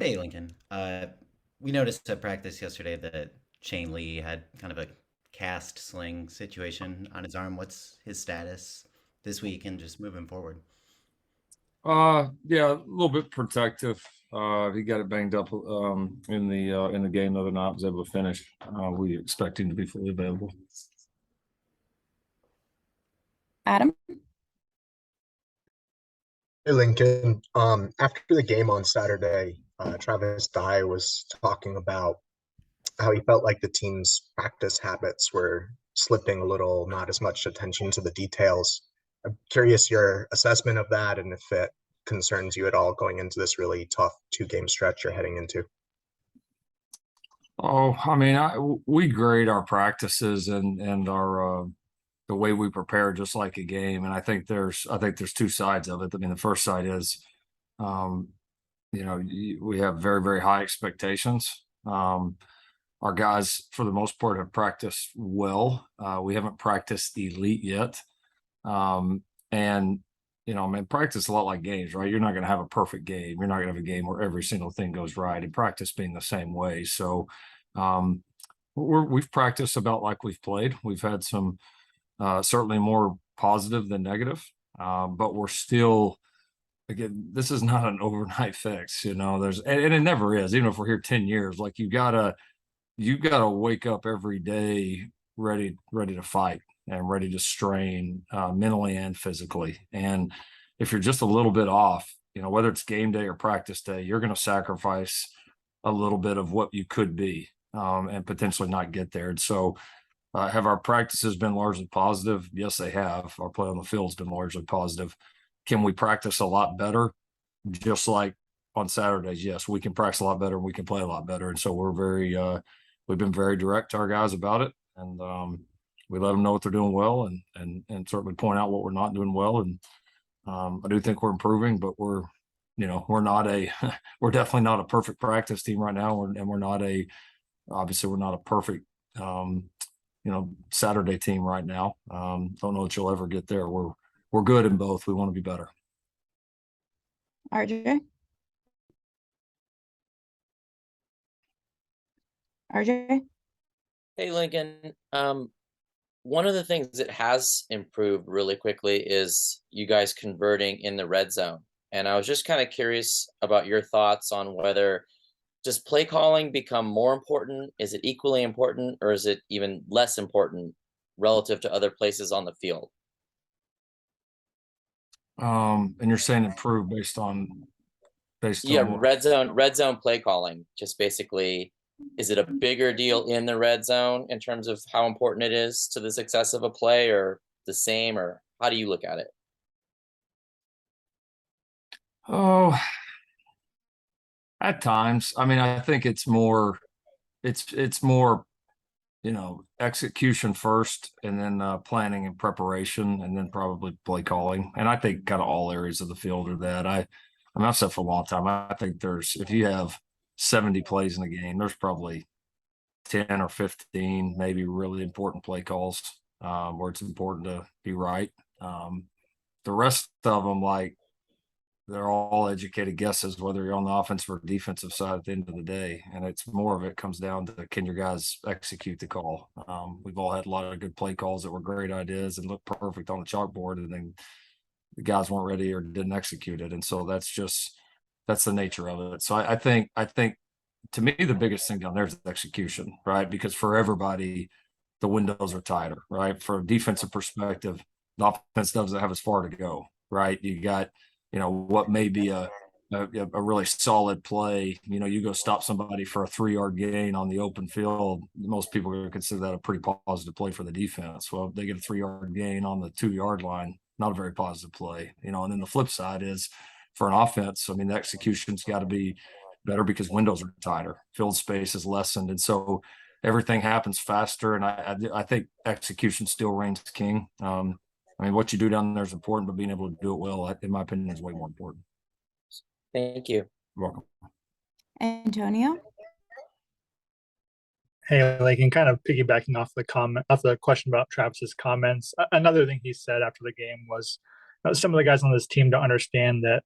Hey, Lincoln. We noticed at practice yesterday that Shane Lee had kind of a cast sling situation on his arm. What's his status this week and just moving forward? Yeah, a little bit protective. He got it banged up in the game the other night. Was able to finish. We expect him to be fully available. Adam? Hey Lincoln, after the game on Saturday, Travis Dye was talking about how he felt like the team's practice habits were slipping a little, not as much attention to the details. I'm curious your assessment of that and if it concerns you at all going into this really tough two-game stretch you're heading into. Oh, I mean, we grade our practices and our the way we prepare just like a game, and I think there's two sides of it. I mean, the first side is, um, we have very very high expectations. Our guys, for the most part, have practiced well. We haven't practiced elite yet. And, I mean, practice a lot like games, right? You're not going to have a perfect game. You're not going to have a game where every single thing goes right, and practice being the same way. So, um, we've practiced about like we've played. We've had some certainly more positive than negative, but we're still, again, this is not an overnight fix. And it never is. Even if we're here 10 years, like you gotta wake up every day ready to fight and ready to strain mentally and physically. And if you're just a little bit off, whether it's game day or practice day, you're going to sacrifice a little bit of what you could be, and potentially not get there. And so, have our practices been largely positive? Yes, they have. Our play on the field's been largely positive. Can we practice a lot better? Just like on Saturdays, yes, we can practice a lot better and we can play a lot better. And so we've been very direct to our guys about it, and we let them know what they're doing well, and certainly point out what we're not doing well. And I do think we're improving, but we're not a we're definitely not a perfect practice team right now, and we're not a obviously we're not a perfect Saturday team right now. Don't know that you'll ever get there. We're good in both. We want to be better. RJ? RJ? Hey, Lincoln. One of the things that has improved really quickly is you guys converting in the red zone. And I was just kind of curious about your thoughts on whether does play calling become more important? Is it equally important, or is it even less important relative to other places on the field? And you're saying improve based Yeah, on what? red zone play calling. Just basically, is it a bigger deal in the red zone in terms of how important it is to the success of a play, or the same, or how do you look at it? Oh, at times. I mean, I think it's more execution first, and then planning and preparation, and then probably play calling. And I think kind of all areas of the field are that. I mean, I've said for a long time, I think if you have 70 plays in the game, there's probably 10 or 15 maybe really important play calls, where it's important to be right. The rest of them, like, they're all educated guesses, whether you're on the offensive or defensive side at the end of the day. And it's more of it comes down to, can your guys execute the call? We've all had a lot of good play calls that were great ideas and looked perfect on the chalkboard, and then the guys weren't ready or didn't execute it. And so that's the nature of it. So I think to me, the biggest thing down there is execution, right? Because for everybody, the windows are tighter, right? For a defensive perspective, the offense doesn't have as far to go, right? You got, what may be a really solid play. You go stop somebody for a 3-yard gain on the open field. Most people are going to consider that a pretty positive play for the defense. Well, if they get a 3-yard gain on the 2-yard line, not a very positive play. And then the flip side is for an offense. I mean, the execution's got to be better because windows are tighter, field space is lessened, and so everything happens faster. And I think execution still reigns king. I mean, what you do down there is important, but being able to do it well, in my opinion, is way more important. Thank you. You're welcome. Antonio? Hey, like, and kind of piggybacking off the question about Travis's comments. Another thing he said after the game was some of the guys on this team don't understand that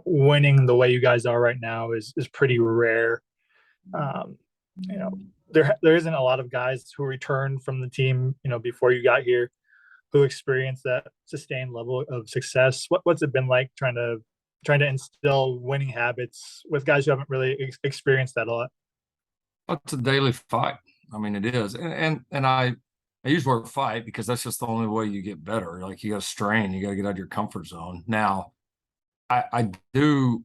winning the way you guys are right now is pretty rare. Um, you know, there isn't a lot of guys who returned from the team, before you got here, who experienced that sustained level of success. What's it been like trying to instill winning habits with guys who haven't really experienced that a lot? It's a daily fight. I mean, it is, and I use the word fight because that's just the only way you get better. Like, you got to strain, you got to get out of your comfort zone. Now, I do.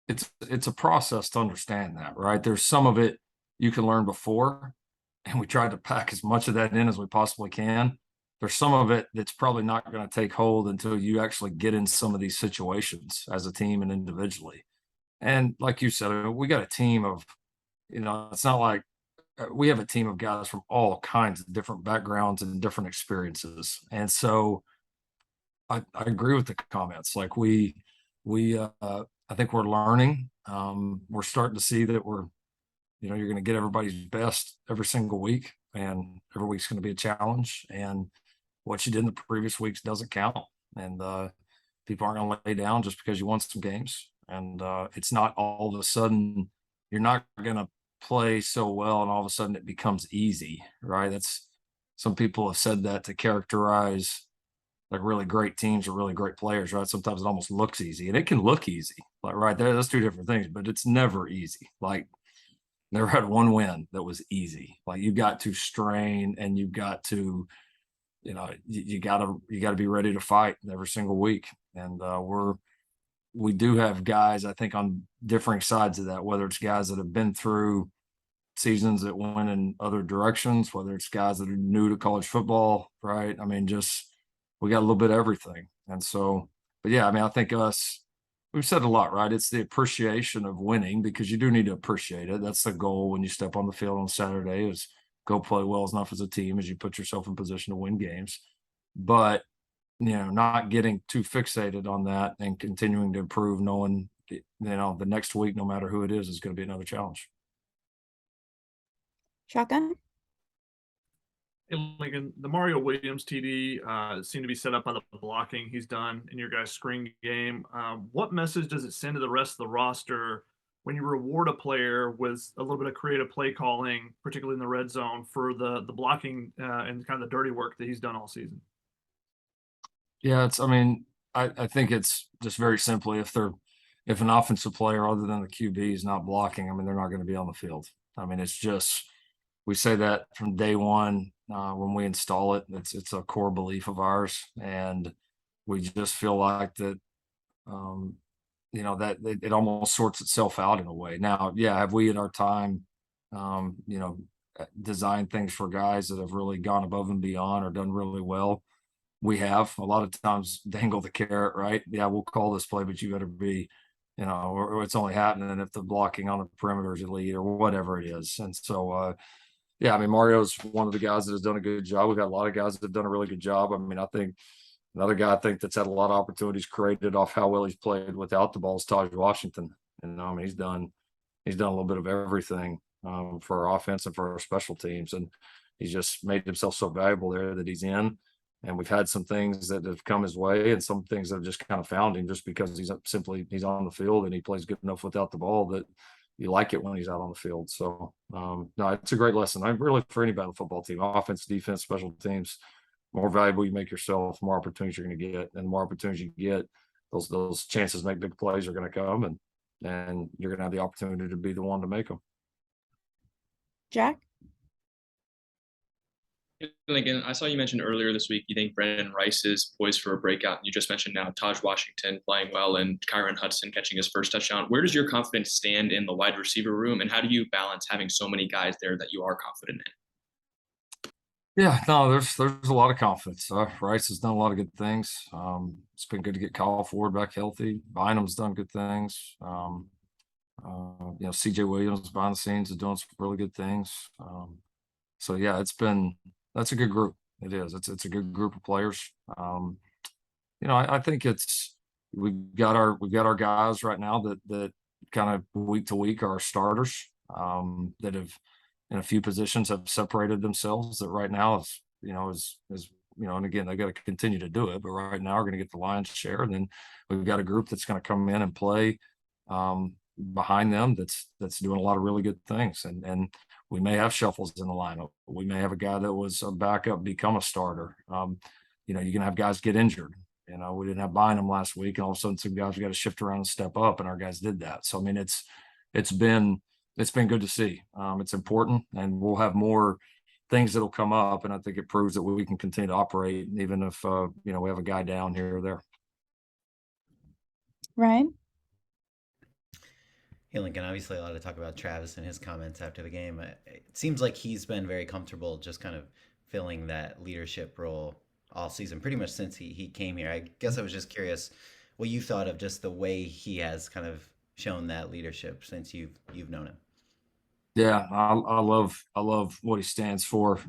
It's a process to understand that, right? There's some of it you can learn before, and we tried to pack as much of that in as we possibly can. There's some of it that's probably not going to take hold until you actually get in some of these situations as a team and individually. And like you said, we got a team of, it's not like we have a team of guys from all kinds of different backgrounds and different experiences. And so I agree with the comments. Like, I think we're learning. We're starting to see that you're going to get everybody's best every single week, and every week's going to be a challenge. And what you did in the previous weeks doesn't count. And people aren't going to lay down just because you won some games. And it's not all of a sudden you're not going to play so well and all of a sudden it becomes easy, right? Some people have said that to characterize like really great teams or really great players, right? Sometimes it almost looks easy, and it can look easy, like right there. That's two different things, but it's never easy. Like, never had one win that was easy. Like, you've got to strain, and you've got to, you gotta be ready to fight every single week. And we do have guys, I think, on differing sides of that, whether it's guys that have been through seasons that went in other directions, whether it's guys that are new to college football, right? I mean, we got a little bit of everything. And so, but yeah, I mean, I think we've said a lot, right? It's the appreciation of winning, because you do need to appreciate it. That's the goal when you step on the field on Saturday, is go play well enough as a team as you put yourself in position to win games. But, not getting too fixated on that and continuing to improve, knowing, the next week, no matter who it is going to be another challenge. Shotgun? Hey, Lincoln, the Mario Williams TD seemed to be set up by the blocking he's done in your guys' screen game. What message does it send to the rest of the roster when you reward a player with a little bit of creative play calling, particularly in the red zone, for the blocking and kind of the dirty work that he's done all season? Yeah, I think it's just very simply, if an offensive player other than the QB is not blocking, I mean, they're not going to be on the field. I mean, it's just, we say that from day one when we install it. It's a core belief of ours, and we just feel like that. That it almost sorts itself out in a way. Now, yeah, have we in our time, designed things for guys that have really gone above and beyond or done really well? We have. A lot of times dangle the carrot, right? Yeah, we'll call this play, but you better be, or it's only happening if the blocking on the perimeter is elite or whatever it is. And so, yeah, I mean, Mario's one of the guys that has done a good job. We've got a lot of guys that have done a really good job. I mean, I think another guy that's had a lot of opportunities created off how well he's played without the ball is Taj Washington. And I mean, he's done a little bit of everything for our offense and for our special teams. And he's just made himself so valuable there that he's in. And we've had some things that have come his way and some things that have just kind of found him just because he's on the field and he plays good enough without the ball that you like it when he's out on the field. So, no, it's a great lesson. I'm really, for anybody on the football team, offense, defense, special teams, more valuable you make yourself, more opportunities you're going to get. And the more opportunities you get, those chances to make big plays are going to come, and you're going to have the opportunity to be the one to make them. Jack? Lincoln, I saw you mentioned earlier this week you think Brandon Rice is poised for a breakout. You just mentioned now Taj Washington playing well and Kyron Hudson catching his first touchdown. Where does your confidence stand in the wide receiver room, and how do you balance having so many guys there that you are confident in? Yeah, no, there's a lot of confidence. Rice has done a lot of good things. It's been good to get Kyle Ford back healthy. Bynum's done good things. CJ Williams behind the scenes is doing some really good things. So yeah, that's a good group. It is. It's a good group of players. I think we've got our guys right now that kind of week to week are starters that have in a few positions have separated themselves, that right now is and again, they got to continue to do it, but right now we're going to get the lion's share. And then we've got a group that's going to come in and play behind them that's doing a lot of really good things. And we may have shuffles in the lineup. We may have a guy that was a backup become a starter. You're going to have guys get injured. We didn't have Bynum last week, and all of a sudden some guys got to shift around and step up, and our guys did that. So I mean, it's been good to see. It's important, and we'll have more things that'll come up, and I think it proves that we can continue to operate, even if we have a guy down here or there. Ryan? Hey, Lincoln, obviously a lot of talk about Travis and his comments after the game. It seems like he's been very comfortable just kind of filling that leadership role all season, pretty much since he came here. I guess I was just curious what you thought of just the way he has kind of shown that leadership since you've known him. Yeah, I love what he stands for.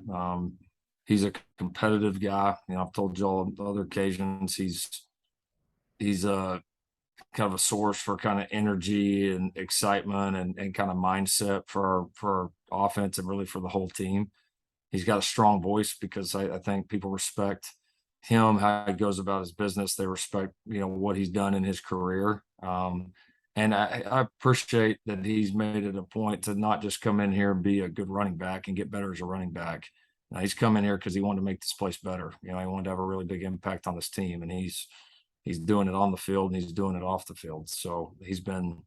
He's a competitive guy. I've told you all on other occasions he's a kind of a source for kind of energy and excitement and kind of mindset for our offense and really for the whole team. He's got a strong voice because I think people respect him, how he goes about his business. They respect, what he's done in his career. And I appreciate that he's made it a point to not just come in here and be a good running back and get better as a running back. Now, he's come in here because he wanted to make this place better. He wanted to have a really big impact on this team, and he's doing it on the field and he's doing it off the field. So he's been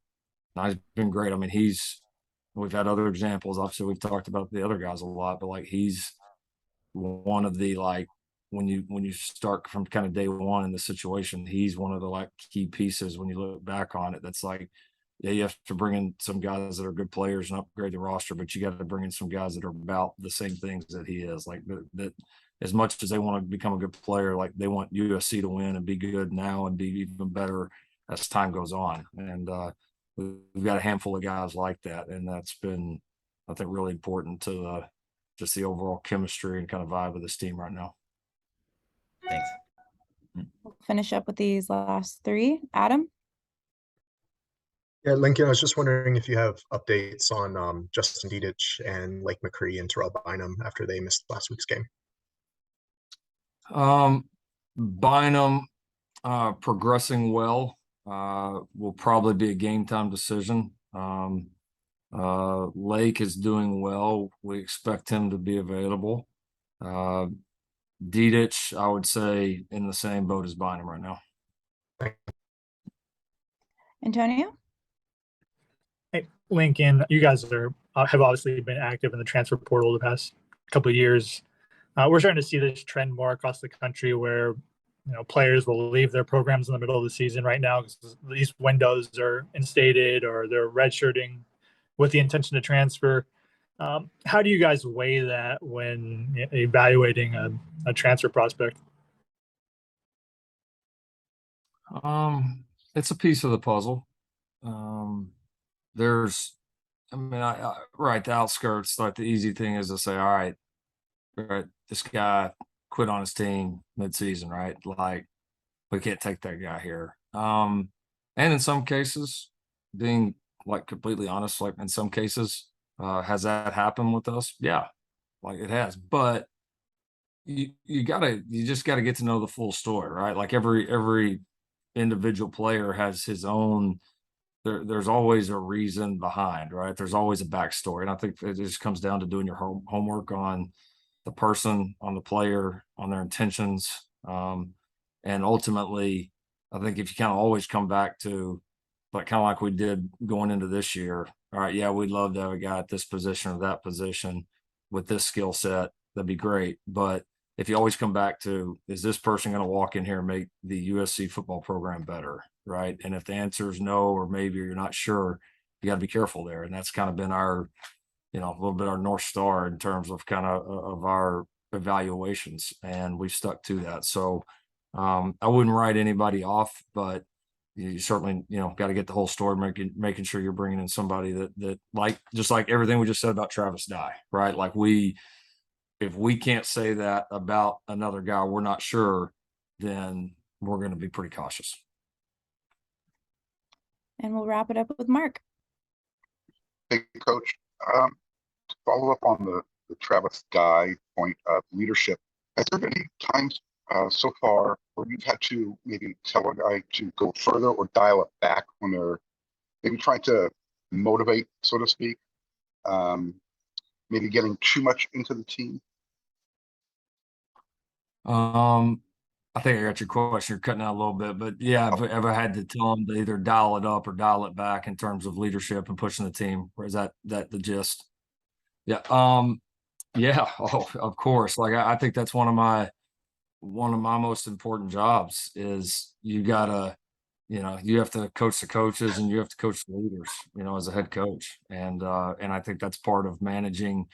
great. I mean, we've had other examples. Obviously, we've talked about the other guys a lot, but he's one of the when you start from kind of day one in the situation, he's one of the key pieces when you look back on it. That's you have to bring in some guys that are good players and upgrade the roster, but you got to bring in some guys that are about the same things that he is. That as much as they want to become a good player, they want USC to win and be good now and be even better as time goes on. And we've got a handful of guys like that, and that's been, I think, really important to just the overall chemistry and kind of vibe of this team right now. Thanks. We'll finish up with these last three. Adam? Yeah, Lincoln, I was just wondering if you have updates on Justin Dedich and Lake McCree and Terrell Bynum after they missed last week's game. Bynum progressing well. Will probably be a game time decision. Lake is doing well. We expect him to be available. Dedich, I would say, in the same boat as Bynum right now. Antonio? Hey, Lincoln, you guys have obviously been active in the transfer portal the past couple of years. We're starting to see this trend more across the country where players will leave their programs in the middle of the season right now because these windows are instated or they're redshirting with the intention to transfer. How do you guys weigh that when evaluating a transfer prospect? It's a piece of the puzzle. The outskirts, the easy thing is to say, all right, this guy quit on his team mid-season, right? We can't take that guy here. And in some cases, being completely honest, in some cases, has that happened with us? Yeah, it has. But you just gotta get to know the full story, right? Every individual player has his own. There's always a reason behind, right? There's always a backstory, and I think it just comes down to doing your homework on the person, on the player, on their intentions, and ultimately, I think if you kind of always come back to kind of like we did going into this year. All right, yeah, we'd love to have a guy at this position or that position with this skill set. That'd be great. But if you always come back to, is this person going to walk in here and make the USC football program better, right? And if the answer is no, or maybe you're not sure, you got to be careful there. And that's kind of been our, a little bit our North Star in terms of kind of our evaluations, and we've stuck to that. So I wouldn't write anybody off, but you certainly, got to get the whole story, making sure you're bringing in somebody that just like everything we just said about Travis Dye, right? If we can't say that about another guy, we're not sure, then we're going to be pretty cautious. And we'll wrap it up with Mark. Hey, Coach. To follow up on the Travis Dye point of leadership Has there been any times so far where you've had to maybe tell a guy to go further or dial it back when they're maybe trying to motivate, so to speak, maybe getting too much into the team? I think I got your question. You're cutting out a little bit, but yeah, I've ever had to tell them to either dial it up or dial it back in terms of leadership and pushing the team. Or is that the gist? Yeah. Yeah. Oh, of course. Like I think that's one of my most important jobs is you gotta, you have to coach the coaches and you have to coach the leaders, as a head coach. And I think that's part of managing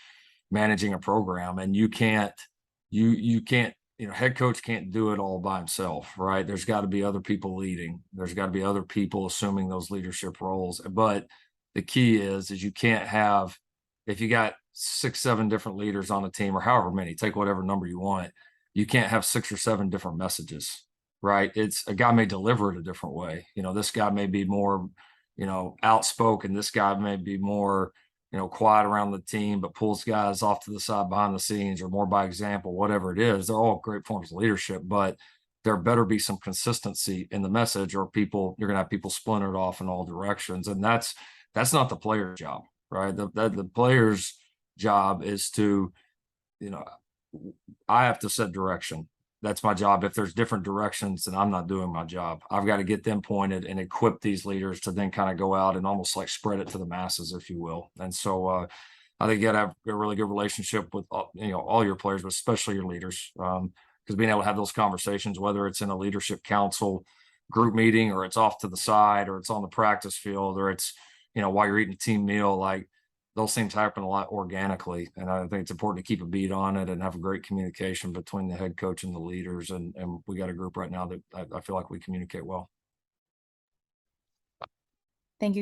a program. And you can't, head coach can't do it all by himself, right? There's got to be other people leading. There's got to be other people assuming those leadership roles. But the key is you can't have, if you got 6, 7 different leaders on a team or however many, take whatever number you want, you can't have 6 or 7 different messages, right? It's a guy may deliver it a different way. This guy may be more, outspoken. This guy may be more, quiet around the team, but pulls guys off to the side behind the scenes or more by example, whatever it is. They're all great forms of leadership, but there better be some consistency in the message or you're going to have people splintered off in all directions. And that's not the player's job, right? The player's job is to, I have to set direction. That's my job. If there's different directions, then I'm not doing my job. I've got to get them pointed and equip these leaders to then kind of go out and almost like spread it to the masses, if you will. And so I think you got to have a really good relationship with all your players, but especially your leaders, because being able to have those conversations, whether it's in a leadership council group meeting or it's off to the side or it's on the practice field or it's while you're eating a team meal, like those things happen a lot organically. And I think it's important to keep a beat on it and have a great communication between the head coach and the leaders. And we got a group right now that I feel like we communicate well. Thank you,